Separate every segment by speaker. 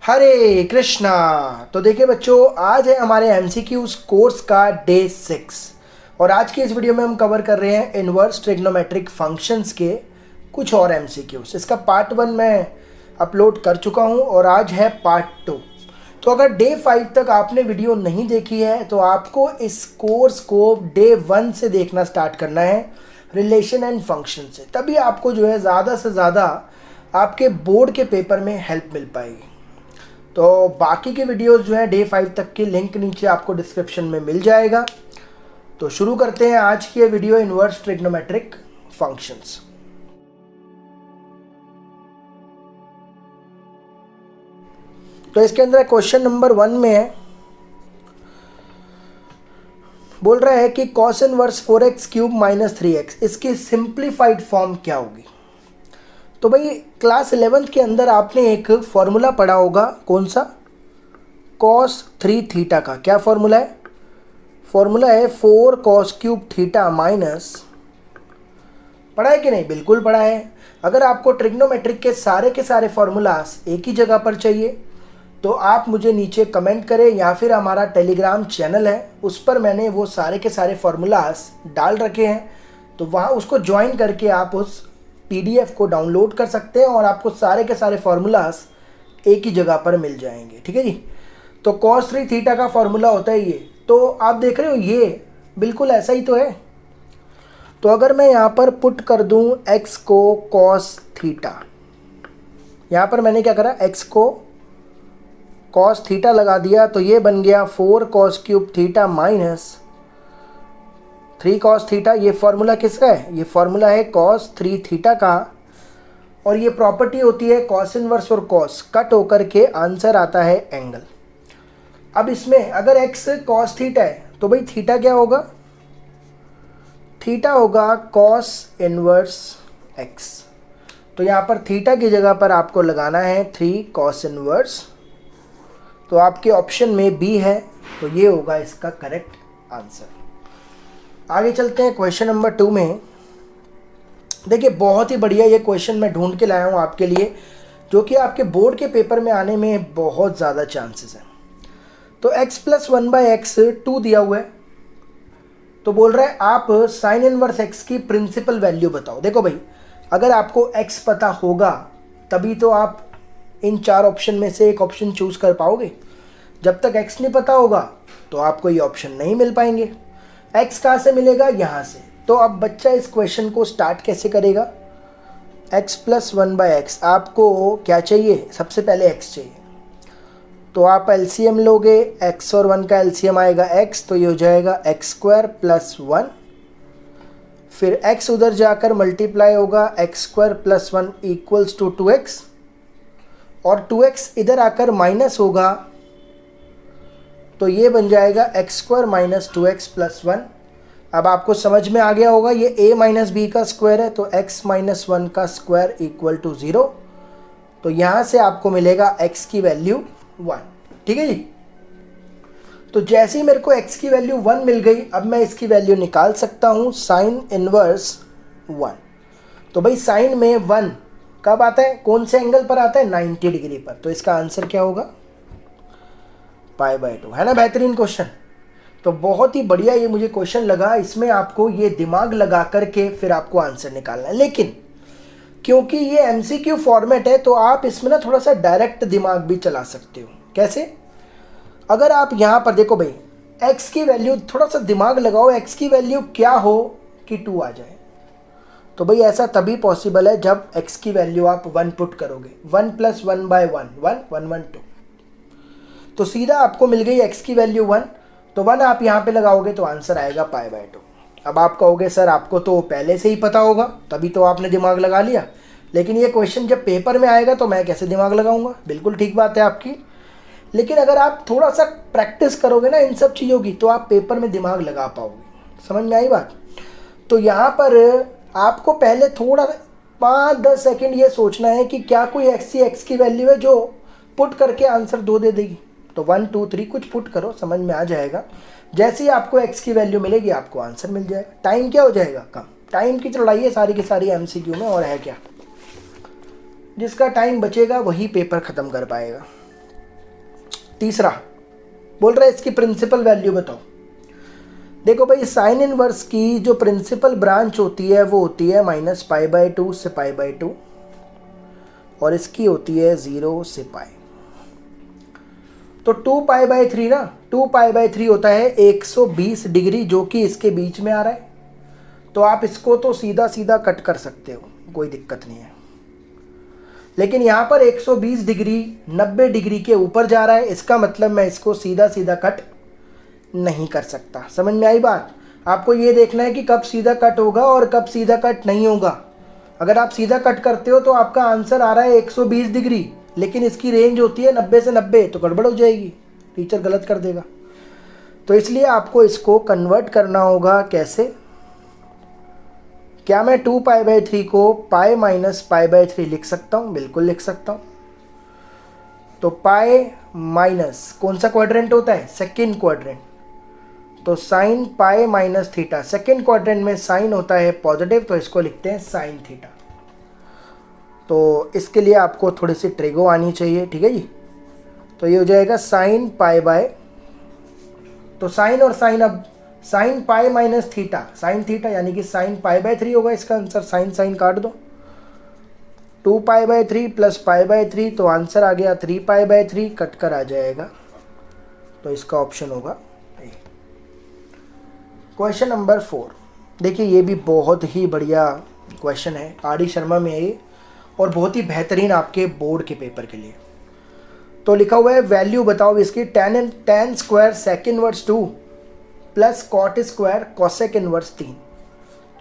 Speaker 1: हरे कृष्णा। तो देखिए बच्चों, आज है हमारे एमसीक्यूज कोर्स का डे 6 और आज की इस वीडियो में हम कवर कर रहे हैं इन्वर्स ट्रिग्नोमेट्रिक फंक्शंस के कुछ और एमसीक्यूज। इसका पार्ट 1 मैं अपलोड कर चुका हूं और आज है पार्ट 2। तो अगर डे 5 तक आपने वीडियो नहीं देखी है तो आपको इस कोर्स को डे 1 से देखना स्टार्ट करना है, रिलेशन एंड फंक्शन से। तभी आपको जो है ज़्यादा से ज़्यादा आपके बोर्ड के पेपर में हेल्प मिल पाएगी। तो बाकी के वीडियोस जो है डे 5 तक के लिंक नीचे आपको डिस्क्रिप्शन में मिल जाएगा। तो शुरू करते हैं आज की ये वीडियो, इन्वर्स ट्रिग्नोमेट्रिक फंक्शंस। तो इसके अंदर क्वेश्चन नंबर 1 में है, बोल रहा है कि cos inverse 4x cube minus 3x इसकी सिंप्लीफाइड फॉर्म क्या होगी। तो भाई क्लास 11th के अंदर आपने एक फॉर्मूला पढ़ा होगा, कौन सा, cos 3 थीटा का। क्या फॉर्मूला है? फॉर्मूला है 4 cos क्यूब थीटा माइनस, पढ़ा है कि नहीं? बिल्कुल पढ़ा है। अगर आपको ट्रिग्नोमेट्रिक के सारे फॉर्मूलास एक ही जगह पर चाहिए तो आप मुझे नीचे कमेंट करें, या फिर हमारा टेलीग्राम चैनल है उस पर मैंने वो सारे के सारे फॉर्मूलास डाल रखे हैं। तो वहाँ उसको ज्वाइन करके आप उस PDF को डाउनलोड कर सकते हैं और आपको सारे के सारे फॉर्मूलास एक ही जगह पर मिल जाएंगे। ठीक है जी। तो cos 3 थीटा का फॉर्मूला होता है ये। तो आप देख रहे हो ये बिल्कुल ऐसा ही तो है। तो अगर मैं यहाँ पर पुट कर दूँ x को cos थीटा, यहाँ पर मैंने क्या करा, x को cos थीटा लगा दिया, तो ये बन गया 4 cos cube theta minus 3 cos theta. ये फॉर्मूला किसका है? ये फॉर्मूला है cos 3 थीटा का। और ये प्रॉपर्टी होती है cos इनवर्स और cos कट होकर के आंसर आता है एंगल। अब इसमें अगर x cos थीटा है तो भाई थीटा क्या होगा? थीटा होगा cos इनवर्स x। तो यहाँ पर थीटा की जगह पर आपको लगाना है 3 cos इनवर्स। तो आपके ऑप्शन में B है, तो ये होगा इसका करेक्ट आंसर। आगे चलते हैं क्वेश्चन नंबर 2 में। देखिए बहुत ही बढ़िया ये क्वेश्चन मैं ढूंढ के लाया हूँ आपके लिए, जो कि आपके बोर्ड के पेपर में आने में बहुत ज़्यादा चांसेस हैं। तो x प्लस 1/x 2 दिया हुआ है, तो बोल रहा है आप साइन इनवर्स x की प्रिंसिपल वैल्यू बताओ। देखो भाई, अगर आपको x पता होगा तभी तो आप इन 4 ऑप्शन में से एक ऑप्शन चूज कर पाओगे। जब तक x नहीं पता होगा तो आपको ये ऑप्शन नहीं मिल पाएंगे। x कहाँ से मिलेगा? यहाँ से। तो अब बच्चा इस क्वेश्चन को स्टार्ट कैसे करेगा? x प्लस 1/x आपको क्या चाहिए? सबसे पहले x चाहिए, तो आप LCM लोगे, x और 1 का LCM आएगा x, तो ये हो जाएगा x² प्लस 1। फिर x उधर जाकर मल्टीप्लाई होगा, x² plus 1 equals to 2x, और 2x इधर आकर माइनस होगा, तो ये बन जाएगा x² माइनस 2x प्लस 1। अब आपको समझ में आ गया होगा, ये a माइनस बी का स्क्वायर है, तो x माइनस 1 का स्क्वायर इक्वल टू 0। तो यहाँ से आपको मिलेगा x की वैल्यू 1। ठीक है जी। तो जैसे ही मेरे को x की वैल्यू 1 मिल गई, अब मैं इसकी वैल्यू निकाल सकता हूँ साइन इनवर्स 1। तो भाई साइन में 1 कब आता है, कौन से एंगल पर आता है? 90 डिग्री पर। तो इसका आंसर क्या होगा? π/2। है ना बेहतरीन क्वेश्चन। तो बहुत ही बढ़िया ये मुझे क्वेश्चन लगा। इसमें आपको ये दिमाग लगा करके फिर आपको आंसर निकालना है, लेकिन क्योंकि ये MCQ फॉर्मेट है तो आप इसमें ना थोड़ा सा डायरेक्ट दिमाग भी चला सकते हो। कैसे? अगर आप यहाँ पर देखो भाई, x की वैल्यू, थोड़ा सा दिमाग लगाओ, x की वैल्यू क्या हो कि 2 आ जाए। तो भाई ऐसा तभी पॉसिबल है जब x की वैल्यू आप 1 पुट करोगे। 1 प्लस 1/1 1 1 1 2, तो सीधा आपको मिल गई x की वैल्यू 1। तो 1 आप यहाँ पे लगाओगे तो आंसर आएगा π/2। अब आप कहोगे सर आपको तो पहले से ही पता होगा, तभी तो आपने दिमाग लगा लिया। लेकिन ये क्वेश्चन जब पेपर में आएगा तो मैं कैसे दिमाग लगाऊंगा? बिल्कुल ठीक बात है आपकी। लेकिन अगर आप थोड़ा सा प्रैक्टिस करोगे ना इन सब चीज़ों की, तो आप पेपर में दिमाग लगा पाओगे। समझ में आई बात? तो यहाँ पर आपको पहले थोड़ा 5-10 सेकेंड ये सोचना है कि क्या कोई ऐसी x की वैल्यू है जो पुट करके आंसर 2 दे देगी। तो 1 2 3 कुछ पुट करो, समझ में आ जाएगा। जैसे ही आपको x की वैल्यू मिलेगी आपको आंसर मिल जाएगा। टाइम क्या हो जाएगा? कम। टाइम की लड़ाई है सारी की सारी MCQ में, और है क्या? जिसका टाइम बचेगा वही पेपर ख़त्म कर पाएगा। तीसरा बोल रहा है इसकी प्रिंसिपल वैल्यू बताओ। देखो भाई साइन इनवर्स की जो प्रिंसिपल ब्रांच होती है वो होती है -π/2 से π/2 और इसकी होती है 0 से π। तो 2π/3 ना, 2π/3 होता है 120 डिग्री जो कि इसके बीच में आ रहा है। तो आप इसको तो सीधा सीधा कट कर सकते हो, कोई दिक्कत नहीं है। लेकिन यहाँ पर 120 डिग्री 90 डिग्री के ऊपर जा रहा है, इसका मतलब मैं इसको सीधा सीधा कट नहीं कर सकता। समझ में आई बात? आपको ये देखना है कि कब सीधा कट होगा और कब सीधा कट नहीं होगा। अगर आप सीधा कट करते हो तो आपका आंसर आ रहा है 120 डिग्री, लेकिन इसकी रेंज होती है 90 से 90, तो गड़बड़ हो जाएगी, टीचर गलत कर देगा। तो इसलिए आपको इसको कन्वर्ट करना होगा। कैसे? क्या मैं 2π/3 को पाई माइनस π/3 लिख सकता हूँ? बिल्कुल लिख सकता हूँ। तो पाई माइनस कौन सा क्वाड्रेंट होता है? Second quadrant. तो sine pi minus theta, second quadrant में साइन होता है पॉजिटिव, तो इसको लिखते हैं साइन थीटा। तो इसके लिए आपको थोड़ी सी ट्रिगो आनी चाहिए, ठीक है जी। तो ये हो जाएगा साइन पाई बाय, तो साइन और साइन, अब sign pi minus theta, sine theta यानी कि साइन π/3 होगा इसका आंसर। साइन साइन काट दो, 2π/3 प्लस π/3, तो आंसर आ गया 3π/3, कट कर आ जाएगा। तो इसका ऑप्शन होगा ए। क्वेश्चन नंबर 4, देखिए ये भी बहुत ही बढ़िया क्वेश्चन है, आर डी शर्मा में है ये, और बहुत ही बेहतरीन आपके बोर्ड के पेपर के लिए। तो लिखा हुआ है वैल्यू बताओ इसकी tan square sec inverse 2 plus cot square cosec inverse 3।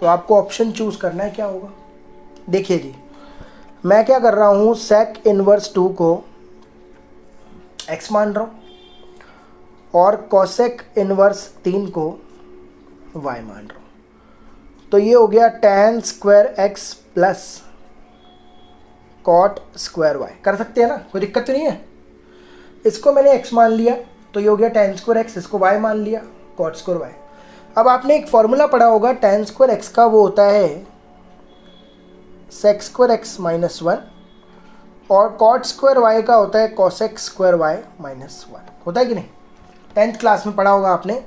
Speaker 1: तो आपको ऑप्शन चूज करना है, क्या होगा? देखिए जी, मैं क्या कर रहा हूँ, सेक इनवर्स 2 को x मान रहा हूँ और कॉसेक इनवर्स 3 को y मान रहा हूँ। तो ये हो गया tan square x plus cot square y। कर सकते हैं ना, कोई दिक्कत तो नहीं है। इसको मैंने x मान लिया तो ये हो गया tan स्क्वायर x, इसको y मान लिया कॉट स्क्वायर y। अब आपने एक फॉर्मूला पढ़ा होगा tan स्क्वायर x का, वो होता है sec स्क्वायर x माइनस 1, और कॉट स्क्वायर y का होता है cosec स्क्वायर y माइनस 1। होता है कि नहीं? 10th क्लास में पढ़ा होगा आपने।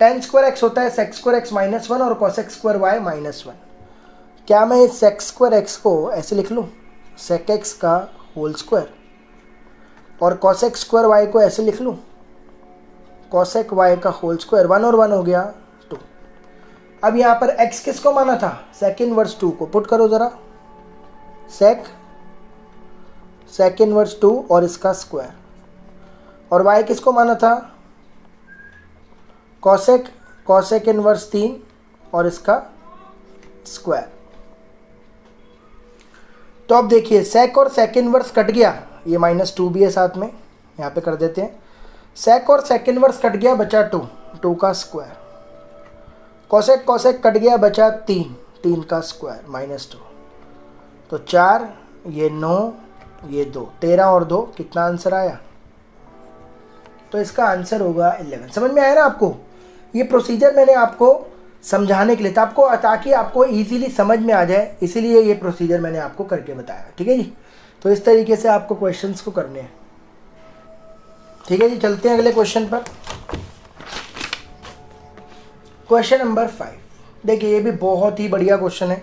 Speaker 1: tan स्क्वायर x होता है sec स्क्वायर x माइनस 1 और cosec स्क्वायर y माइनस 1। क्या मैं इस sec स्क्वायर x को ऐसे लिख लूँ, sec x का होल स्क्वायर, और cosec स्क्वायर y को ऐसे लिख लूँ, cosec y का होल स्क्वायर। 1 और 1 हो गया 2। अब यहाँ पर x किसको माना था? सेक इनवर्स 2 को। पुट करो ज़रा, सेक इनवर्स 2 और इसका स्क्वायर, और y किसको माना था? कॉसेक इनवर्स 3 और इसका स्क्वायर। तो अब देखिए सेक और सेक इनवर्स कट गया, ये -2 भी है साथ में, यहाँ पे कर देते हैं। सेक और सेक इनवर्स कट गया, बचा 2 का स्क्वायर। कॉसेक कट गया, बचा 3 का स्क्वायर -2। तो 4, ये 9, ये 2, 13 और 2 कितना आंसर आया? तो इसका आंसर होगा 11। समझ में आया ना आपको? ये प्रोसीजर मैंने आपको समझाने के लिए था, आपको, ताकि आपको इजीली समझ में आ जाए, इसीलिए ये प्रोसीजर मैंने आपको करके बताया, ठीक है जी। तो इस तरीके से आपको क्वेश्चंस को करने हैं, ठीक है जी। चलते हैं अगले क्वेश्चन पर। क्वेश्चन नंबर 5, देखिए ये भी बहुत ही बढ़िया क्वेश्चन है।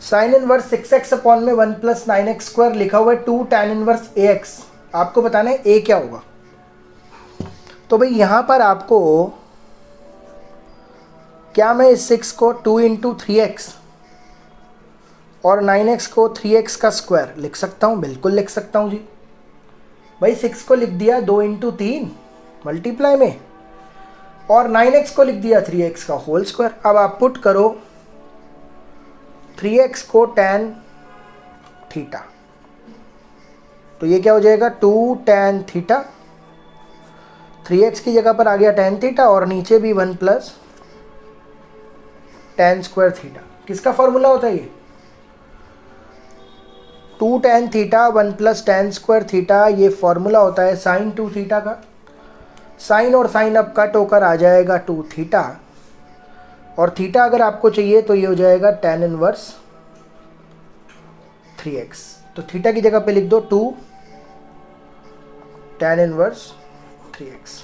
Speaker 1: साइन इनवर्स 6x अपॉन में 1 प्लस 9x स्क्वायर लिखा हुआ है 2 tan इनवर्स ax। आपको बताना है a क्या होगा। तो भाई यहाँ पर आपको, क्या मैं इस 6 को 2 इंटू 3x और 9x को 3x का स्क्वायर लिख सकता हूँ? बिल्कुल लिख सकता हूँ जी। भाई 6 को लिख दिया 2 इंटू 3 मल्टीप्लाई में, और 9x को लिख दिया 3x का होल स्क्वायर। अब आप पुट करो 3x को tan थीटा, तो ये क्या हो जाएगा 2 tan थीटा, 3x की जगह पर आ गया tan थीटा, और नीचे भी 1 प्लस tan स्क्वायर थीटा। किसका फॉर्मूला होता है ये? 2 tan theta 1 plus tan square theta, ये फॉर्मूला होता है साइन 2 थीटा का। साइन और साइन अब कट होकर आ जाएगा 2 थीटा, और थीटा अगर आपको चाहिए तो ये हो जाएगा tan इनवर्स 3x। तो थीटा की जगह पे लिख दो 2 tan इनवर्स 3x।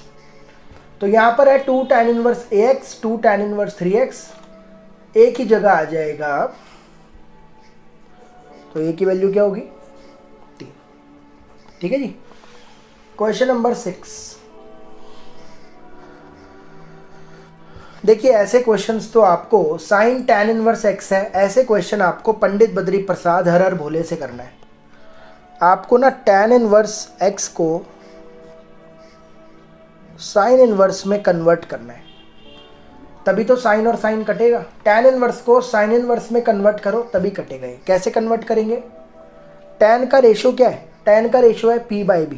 Speaker 1: तो यहाँ पर है 2 tan inverse ax, 2 tan inverse 3x, a की जगह आ जाएगा अब, तो a की वैल्यू क्या होगी 3। ठीक है जी। क्वेश्चन नंबर 6, देखिए ऐसे क्वेश्चंस तो आपको साइन tan इनवर्स x है, ऐसे क्वेश्चन आपको पंडित बद्री प्रसाद हर हर भोले से करना है। आपको ना tan इनवर्स x को साइन इनवर्स में कन्वर्ट करना है, तभी तो साइन और साइन कटेगा। tan इनवर्स को साइन इनवर्स में कन्वर्ट करो तभी कटेगा। ये कैसे कन्वर्ट करेंगे? tan का रेशो क्या है? tan का रेशो है p/b।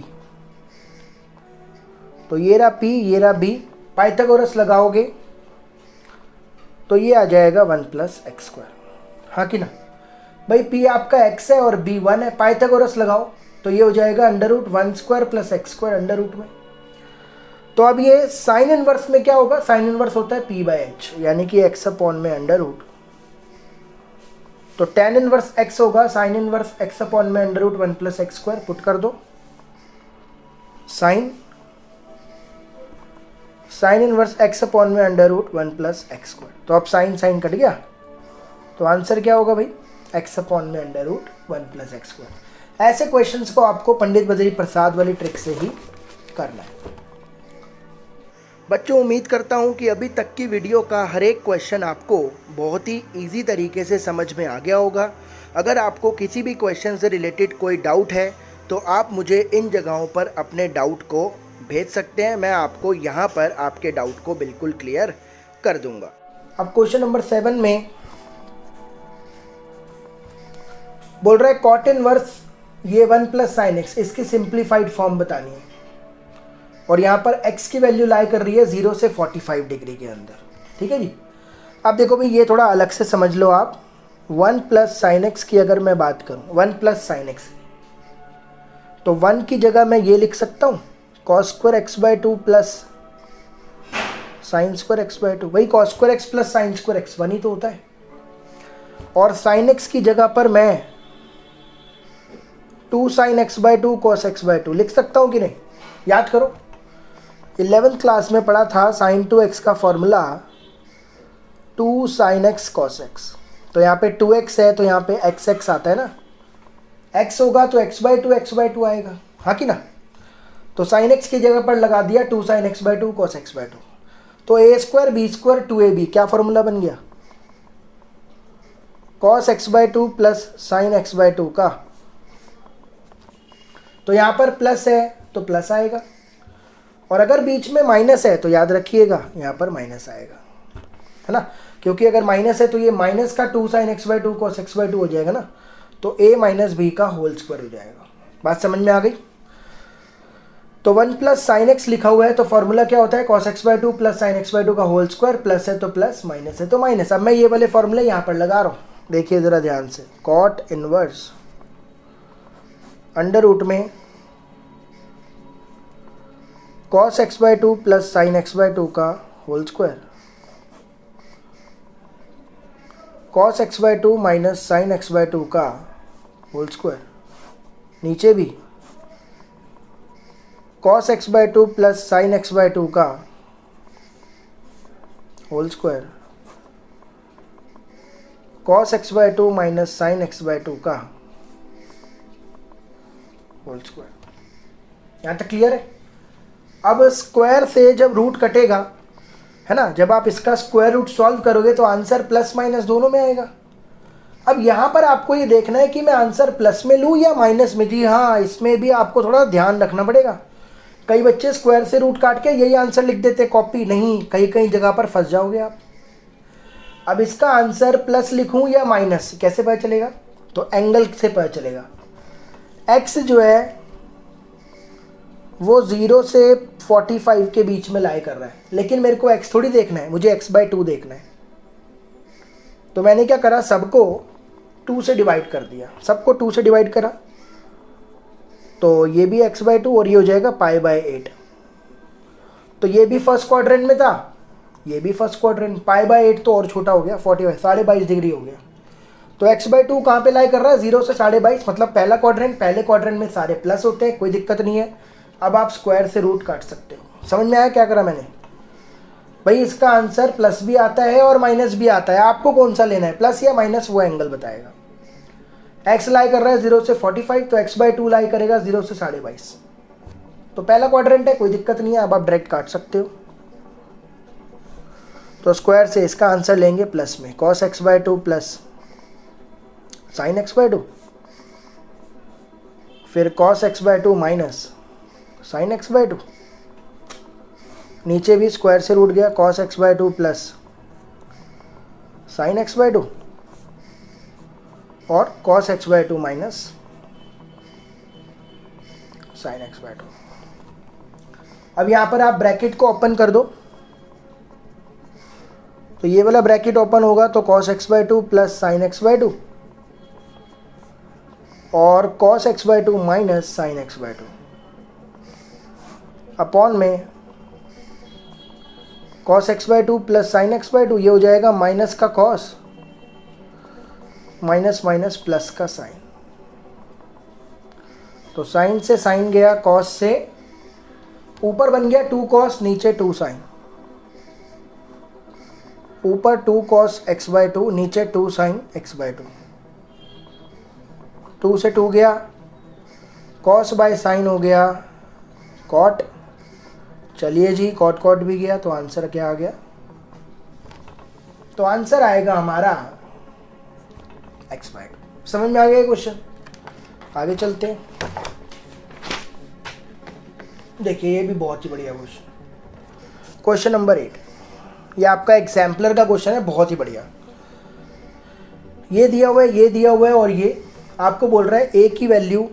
Speaker 1: तो ये रहा p, ये रहा b, पाइथागोरस लगाओगे तो ये आ जाएगा 1 + x²। हाँ कि ना भाई, p आपका x है और b 1 है, पाइथागोरस लगाओ तो ये हो जाएगा √1² + x² अंडर रूट में। तो अब ये साइन इनवर्स में क्या होगा? साइन इनवर्स होता है p/h, यानी कि x/में अंडर रूट। तो tan इनवर्स x होगा साइन इनवर्स x/में अंडर रूट 1 + x²। पुट कर दो साइन इनवर्स x/में अंडर रूट 1 + x²। तो अब साइन साइन कट गया, तो आंसर क्या होगा भाई? x/में अंडर रूट 1 + x²। ऐसे क्वेश्चंस को आपको पंडित बद्री प्रसाद वाली ट्रिक से ही करना है। बच्चों, उम्मीद करता हूं कि अभी तक की वीडियो का हर एक क्वेश्चन आपको बहुत ही इजी तरीके से समझ में आ गया होगा। अगर आपको किसी भी क्वेश्चन से रिलेटेड कोई डाउट है तो आप मुझे इन जगहों पर अपने डाउट को भेज सकते हैं, मैं आपको यहाँ पर आपके डाउट को बिल्कुल क्लियर कर दूंगा। अब क्वेश्चन नंबर 7 में बोल रहा है कॉट इनवर्स ये 1 + sin x, इसकी सिंप्लीफाइड फॉर्म बतानी है, और यहाँ पर x की वैल्यू लाई कर रही है 0 से 45 डिग्री के अंदर। ठीक है जी। अब देखो भाई, ये थोड़ा अलग से समझ लो आप। 1 + sin x की अगर मैं बात करूँ, 1 + sin x, तो 1 की जगह मैं ये लिख सकता हूँ cos² x/2 + sin² x/2। वही cos² x + sin² x 1 ही तो होता है। और sin x की जगह पर मैं 2 sin x/2 cos x/2 लिख सकता हूँ कि नहीं? याद करो, 11th क्लास में पढ़ा था sin 2x का formula 2 sin x cos x। तो यहाँ पे 2x है तो यहाँ पे xx आता है ना, x होगा तो x/2 आएगा। हाँ कि ना? तो sin x की जगह पर लगा दिया 2 sin x/2 cos x/2। तो a² b² 2ab क्या फॉर्मूला बन गया? cos x/2 + sin x/2 का। तो यहाँ पर प्लस है तो प्लस आएगा, और अगर बीच में माइनस है तो याद रखिएगा यहाँ पर माइनस आएगा, है ना? क्योंकि अगर माइनस है तो ये माइनस का 2 sin x/2 cos x/2 हो जाएगा ना, तो a - b का होल स्क्वायर हो जाएगा। बात समझ में आ गई? तो 1 + sin x लिखा हुआ है तो फॉर्मूला क्या होता है? cos x/2 + sin x/2 का होल स्क्वायर, प्लस है तो प्लस, माइनस है तो माइनस। अब मैं ये वाले फॉर्मूले यहाँ पर लगा रहा हूँ, देखिए ज़रा ध्यान से। कॉट इनवर्स अंडर रूट में cos x/2 + sin x/2 का whole square, cos x/2 - sin x/2 का होल स्क्वायर, नीचे भी cos x/2 + sin x/2 का whole square, cos x/2 - sin x/2 का होल स्क्वायर। यहाँ तक क्लियर है? अब स्क्वायर से जब रूट कटेगा, है ना, जब आप इसका स्क्वायर रूट सॉल्व करोगे तो आंसर प्लस माइनस दोनों में आएगा। अब यहाँ पर आपको ये देखना है कि मैं आंसर प्लस में लूँ या माइनस में। जी हाँ, इसमें भी आपको थोड़ा ध्यान रखना पड़ेगा। कई बच्चे स्क्वायर से रूट काट के यही आंसर लिख देते, कॉपी नहीं, कहीं कहीं जगह पर फंस जाओगे आप। अब इसका आंसर प्लस लिखूँ या माइनस, कैसे पता चलेगा? तो एंगल से पता चलेगा। एक्स जो है वो 0 से 45 के बीच में लाई कर रहा है, लेकिन मेरे को x थोड़ी देखना है, मुझे x/2 देखना है। तो मैंने क्या करा, सबको 2 से डिवाइड कर दिया, सबको 2 से डिवाइड करा, तो ये भी x/2 और ये हो जाएगा π/8। तो ये भी फर्स्ट क्वाड्रेंट में था, ये भी फर्स्ट क्वाड्रेंट। π/8 तो और छोटा हो गया, 45 22.5 डिग्री हो गया। तो x/2 कहाँ पे लाई कर रहा है? 0 से 22.5, मतलब पहला क्वाड्रेंट। पहले क्वाड्रेंट में सारे प्लस होते हैं, कोई दिक्कत नहीं है। अब आप स्क्वायर से रूट काट सकते हो। समझ में आया क्या करा मैंने? भाई इसका आंसर प्लस भी आता है और माइनस भी आता है, आपको कौन सा लेना है, प्लस या माइनस, वो एंगल बताएगा। x लाई कर रहा है 0 से 45, तो x/2 लाई करेगा 0 से 22.5। तो पहला क्वाड्रेंट है, कोई दिक्कत नहीं है, अब आप डायरेक्ट काट सकते हो। तो स्क्वायर से इसका आंसर लेंगे प्लस में, cos x/2 plus sin x/2, फिर cos x/2 minus sin x/2, नीचे भी स्क्वायर से रूट गया, cos x/2 plus sin x/2 और cos x/2 minus sin x/2। अब यहाँ पर आप ब्रैकेट को ओपन कर दो, तो ये वाला ब्रैकेट ओपन होगा तो cos x/2 plus sin x/2 और cos x/2 minus sin x/2 upon में cos x/2 plus sin x/2, ये हो जाएगा माइनस का cos माइनस माइनस प्लस का साइन। तो साइन से साइन गया, cos से ऊपर बन गया 2 cos, नीचे 2 sin, ऊपर 2 cos x/2, नीचे 2 sin x/2, 2 से 2 गया, cos बाय sin हो गया cot। चलिए जी, cot cot भी गया, तो आंसर क्या आ गया? तो आंसर आएगा हमारा x/2। समझ में आ गया क्वेश्चन? आगे चलते हैं। देखिए ये भी बहुत ही बढ़िया क्वेश्चन, क्वेश्चन नंबर 8। ये आपका एग्जाम्पलर का क्वेश्चन है, बहुत ही बढ़िया। ये दिया हुआ है, ये दिया हुआ है, और ये आपको बोल रहा है a की वैल्यू,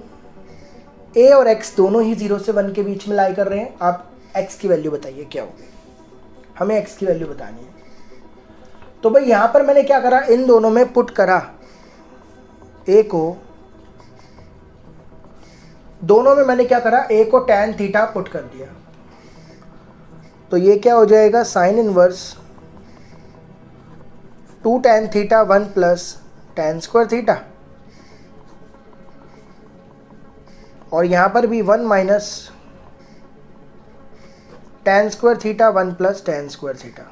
Speaker 1: a और x दोनों ही 0 से 1 के बीच में लाई कर रहे हैं। आप x की वैल्यू बताइए क्या होगी, हमें x की वैल्यू बतानी है। तो भाई यहाँ पर मैंने क्या करा, इन दोनों में पुट करा, a को, दोनों में मैंने क्या करा, a को tan थीटा पुट कर दिया। तो ये क्या हो जाएगा, sine inverse 2 tan theta 1 plus tan square theta, और यहाँ पर भी 1 minus tan square theta 1 plus tan square theta.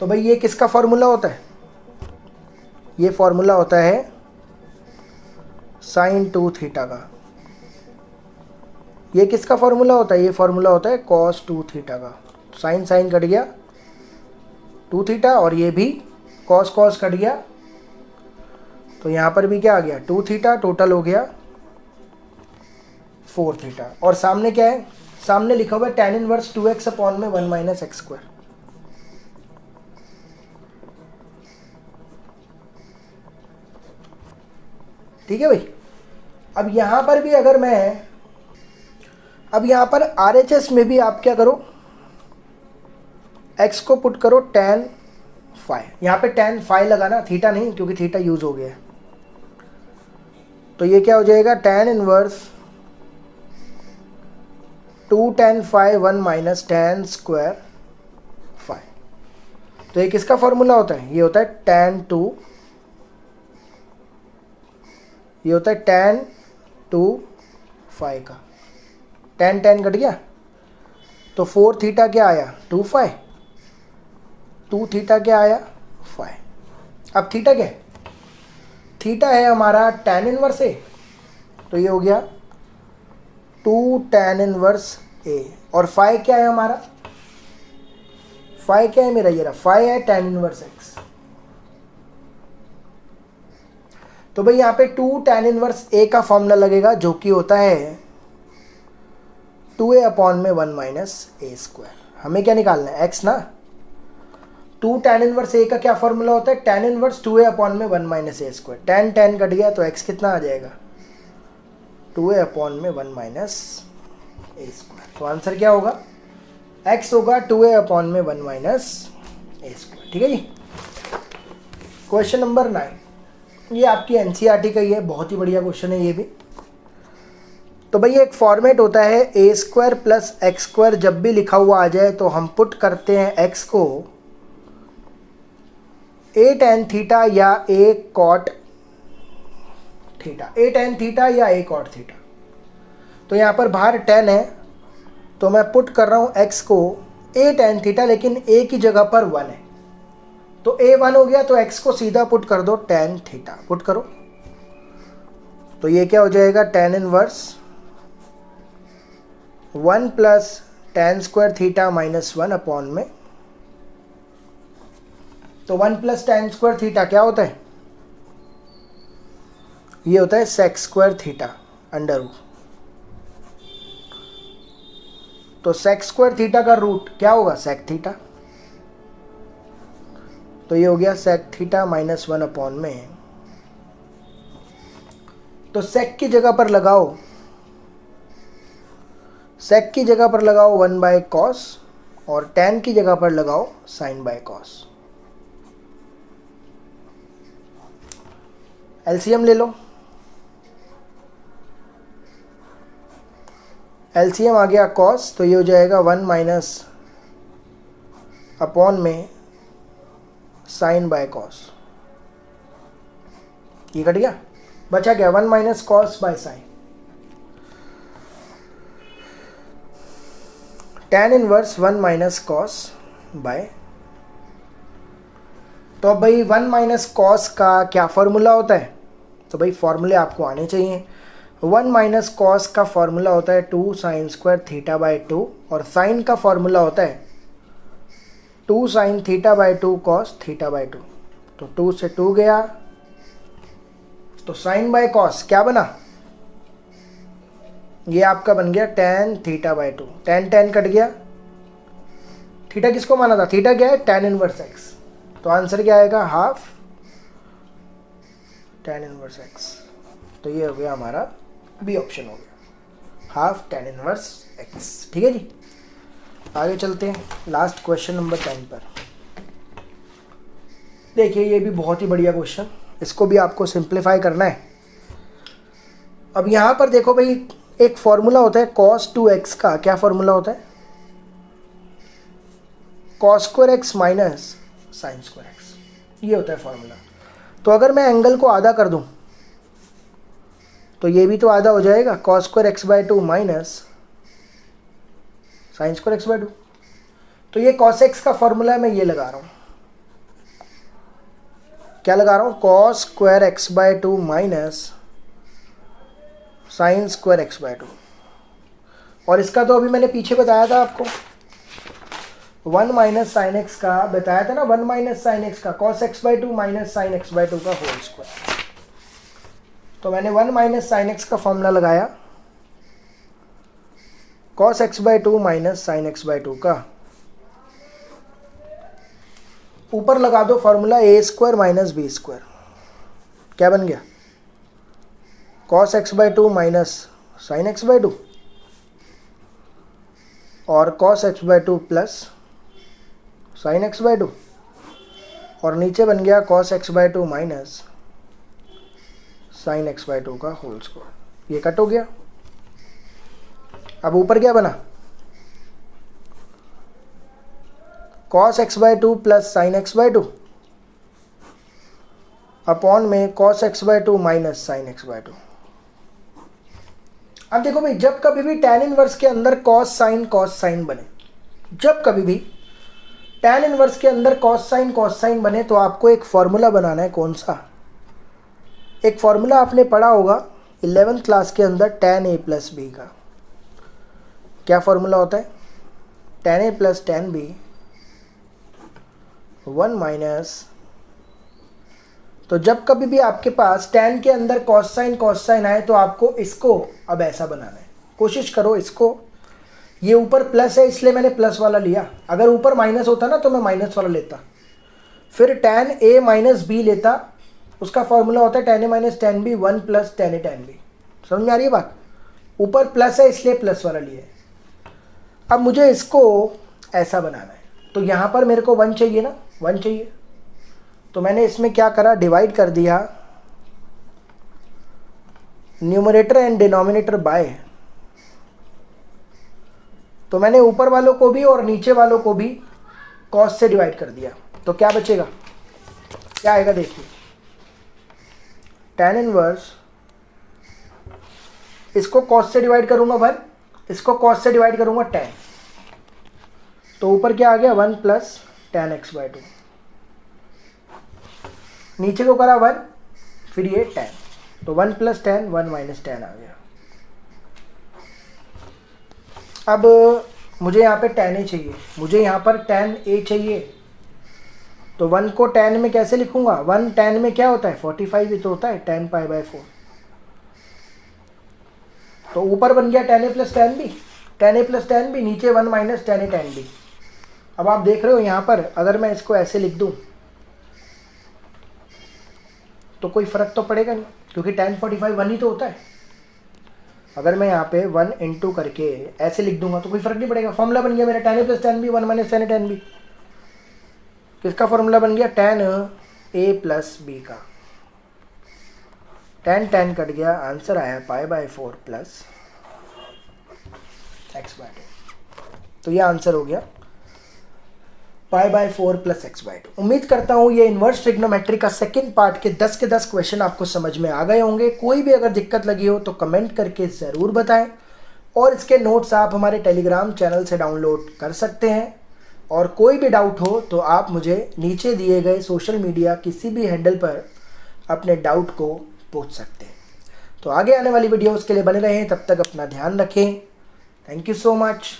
Speaker 1: तो भाई ये किसका फॉर्मूला होता है? ये फॉर्मूला होता है sin 2 थीटा का। ये किसका फॉर्मूला होता है? ये फॉर्मूला होता है cos 2 थीटा का। साइन साइन कट गया 2 थीटा, और ये भी cos cos कट गया, तो यहाँ पर भी क्या आ गया 2 थीटा, टोटल हो गया 4 थीटा। और सामने क्या है, सामने लिखा हुआ है tan इनवर्स 2x अपॉन में 1 माइनस एक्स स्क्वायर। ठीक है भाई। अब यहाँ पर भी अगर मैं, अब यहाँ पर RHS में भी आप क्या करो, x को पुट करो tan फाई, यहाँ पे tan फाई लगाना, थीटा नहीं, क्योंकि थीटा यूज हो गया है। तो ये क्या हो जाएगा, tan inverse 2 tan phi 1 minus tan square phi. तो ये किसका फॉर्मूला होता है? ये होता है tan 2, ये होता है tan 2 फाई का। tan tan कट गया, तो 4 थीटा क्या आया 2 फाई, 2 थीटा क्या आया फाई। अब थीटा क्या है? थीटा है हमारा tan इनवर्स ए, तो ये हो गया 2 tan इनवर्स ए, और फाई क्या है हमारा, फाई क्या है मेरा, ये रहा फाई है tan इनवर्स एक्स। तो भाई यहाँ पे 2 tan इनवर्स ए का फॉर्मूला लगेगा, जो कि होता है 2a अपॉन में 1 माइनस ए स्क्वायर। हमें क्या निकालना है, x ना। 2 tan इनवर्स ए का क्या फॉर्मूला होता है, tan इनवर्स 2a अपॉन में 1 माइनस ए स्क्वायर। tan tan कट गया, तो x कितना आ जाएगा 2a अपॉन में 1 माइनस ए स्क्वायर। तो आंसर क्या होगा, x होगा 2a अपॉन में 1 माइनस ए स्क्वायर। ठीक है जी। क्वेश्चन नंबर 9, ये आपकी एनसीईआरटी का ही है, बहुत ही बढ़िया क्वेश्चन है ये भी। तो भाई एक फॉर्मेट होता है ए स्क्वायर प्लस एक्स स्क्वायर, जब भी लिखा हुआ आ जाए तो हम पुट करते हैं x को a tan थीटा या a cot theta, a tan theta या a cot थीटा। तो यहाँ पर बाहर tan है, तो मैं पुट कर रहा हूँ x को a tan थीटा, लेकिन a की जगह पर 1 है, तो a 1 हो गया, तो x को सीधा पुट कर दो tan थीटा, पुट करो, तो ये क्या हो जाएगा, tan inverse 1 plus tan square theta minus 1 upon में, तो 1 प्लस tan स्क्वायर थीटा क्या होता है, ये होता है sec square theta under root, तो sec स्क्वायर थीटा का रूट क्या होगा, sec थीटा, तो ये हो गया sec थीटा माइनस 1 अपॉन में, तो sec की जगह पर लगाओ, sec की जगह पर लगाओ 1 बाय कॉस, और tan की जगह पर लगाओ sin बाय कॉस। एलसीएम ले लो, एलसीएम आ गया cos, तो ये हो जाएगा 1 माइनस अपॉन में sin बाय कॉस, ये कट गया, बचा क्या 1 minus cos by sine, tan inverse 1 minus cos bye, तो अब भाई 1 माइनस कॉस का क्या फॉर्मूला होता है, तो भाई फॉर्मूले आपको आने चाहिए। 1 माइनस कॉस का फॉर्मूला होता है 2 साइन स्क्वायर थीटा बाय 2, और साइन का फॉर्मूला होता है 2 sine theta by 2 cos theta by 2, तो 2 से 2 गया, तो साइन बाय कॉस क्या बना, ये आपका बन गया tan theta by 2, tan tan cut गया, थीटा किसको माना था, थीटा क्या है, tan इनवर्स x, तो आंसर क्या आएगा, हाफ tan इनवर्स x, तो ये हो गया हमारा बी ऑप्शन हो गया, हाफ tan इनवर्स x। ठीक है जी, आगे चलते हैं लास्ट क्वेश्चन नंबर 10 पर। देखिए ये भी बहुत ही बढ़िया क्वेश्चन, इसको भी आपको सिंप्लीफाई करना है। अब यहाँ पर देखो भाई, एक फॉर्मूला होता है cos 2x का, क्या फॉर्मूला होता है, cos square x minus sine square x, ये होता है फॉर्मूला। तो अगर मैं एंगल को आधा कर दूं, तो ये भी तो आधा हो जाएगा, cos square x by 2 minus sine square x by 2, तो ये cos x का फॉर्मूला है, मैं ये लगा रहा हूँ, क्या लगा रहा हूँ, cos square x by 2 minus sine square x by 2, और इसका तो अभी मैंने पीछे बताया था आपको, 1 माइनस साइन एक्स का बताया था ना, 1 माइनस साइन एक्स का cos x by 2 minus sine x by 2 का होल स्क्वायर, तो मैंने 1 माइनस साइन एक्स का फॉर्मूला लगाया, cos x by 2 minus sine x by 2 का, ऊपर लगा दो formula a square minus b square, क्या बन गया, cos x by 2 minus sine x by 2, और cos x by 2 plus sine x by 2, और नीचे बन गया cos x by 2 minus sine x by 2 का होल स्क्वायर, ये कट हो गया। अब ऊपर क्या बना, cos x by 2 plus sine x by 2 upon में cos x by 2 minus sine x by 2। अब देखो भाई, जब कभी भी tan इनवर्स के अंदर cos साइन बने, जब कभी भी tan इनवर्स के अंदर cos साइन बने, तो आपको एक फॉर्मूला बनाना है, कौन सा, एक फॉर्मूला आपने पढ़ा होगा 11th क्लास के अंदर tan a प्लस बी का, क्या फॉर्मूला होता है, tan a plus tan b 1 minus, तो जब कभी भी आपके पास tan के अंदर cos साइन आए, तो आपको इसको अब ऐसा बनाना है, कोशिश करो इसको, ये ऊपर प्लस है इसलिए मैंने प्लस वाला लिया, अगर ऊपर माइनस होता ना तो मैं माइनस वाला लेता, फिर tan a माइनस बी लेता, उसका फॉर्मूला होता है tan a minus tan b 1 plus tan a tan b, समझ में आ रही है बात, ऊपर प्लस है इसलिए प्लस वाला लिया है। अब मुझे इसको ऐसा बनाना है, तो यहाँ पर मेरे को 1 चाहिए ना, 1 चाहिए, तो मैंने इसमें क्या करा, डिवाइड कर दिया न्यूमरेटर एंड डिनोमिनेटर बाय, तो मैंने ऊपर वालों को भी और नीचे वालों को भी cos से डिवाइड कर दिया, तो क्या बचेगा, क्या आएगा देखिए, tan इनवर्स इसको cos से डिवाइड करूँगा 1, इसको cos से डिवाइड करूँगा tan, तो ऊपर क्या आ गया 1 प्लस tan x/2, नीचे को करा 1, फिर ये tan, तो 1 प्लस tan 1 माइनस tan आ गया। अब मुझे यहाँ पे tan a चाहिए, मुझे यहाँ पर tan a चाहिए, तो 1 को tan में कैसे लिखूंगा, 1 tan में क्या होता है 45 ही तो होता है, tan π/4, तो ऊपर बन गया tan a plus tan b, tan a plus tan b, नीचे 1 minus tan a tan b। अब आप देख रहे हो यहाँ पर अगर मैं इसको ऐसे लिख दूँ तो कोई फ़र्क तो पड़ेगा नहीं, क्योंकि tan 45 1 ही तो होता है। अगर मैं यहाँ पे 1 इंटू करके ऐसे लिख दूंगा तो कोई फ़र्क नहीं पड़ेगा। फॉर्मूला बन गया मेरा tan a plus tan b 1 minus tan a tan b। किसका फॉर्मूला बन गया, tan a प्लस b का। tan कट गया, आंसर आया π/4 प्लस x/2। तो ये आंसर हो गया π/4 प्लस x/2। उम्मीद करता हूँ ये इन्वर्स ट्रिग्नोमेट्री का सेकंड पार्ट के 10 के 10 क्वेश्चन आपको समझ में आ गए होंगे। कोई भी अगर दिक्कत लगी हो तो कमेंट करके ज़रूर बताएं, और इसके नोट्स आप हमारे टेलीग्राम चैनल से डाउनलोड कर सकते हैं। और कोई भी डाउट हो तो आप मुझे नीचे दिए गए सोशल मीडिया किसी भी हैंडल पर अपने डाउट को पूछ सकते हैं। तो आगे आने वाली वीडियोज़ के लिए बने रहें, तब तक अपना ध्यान रखें। Thank you so much.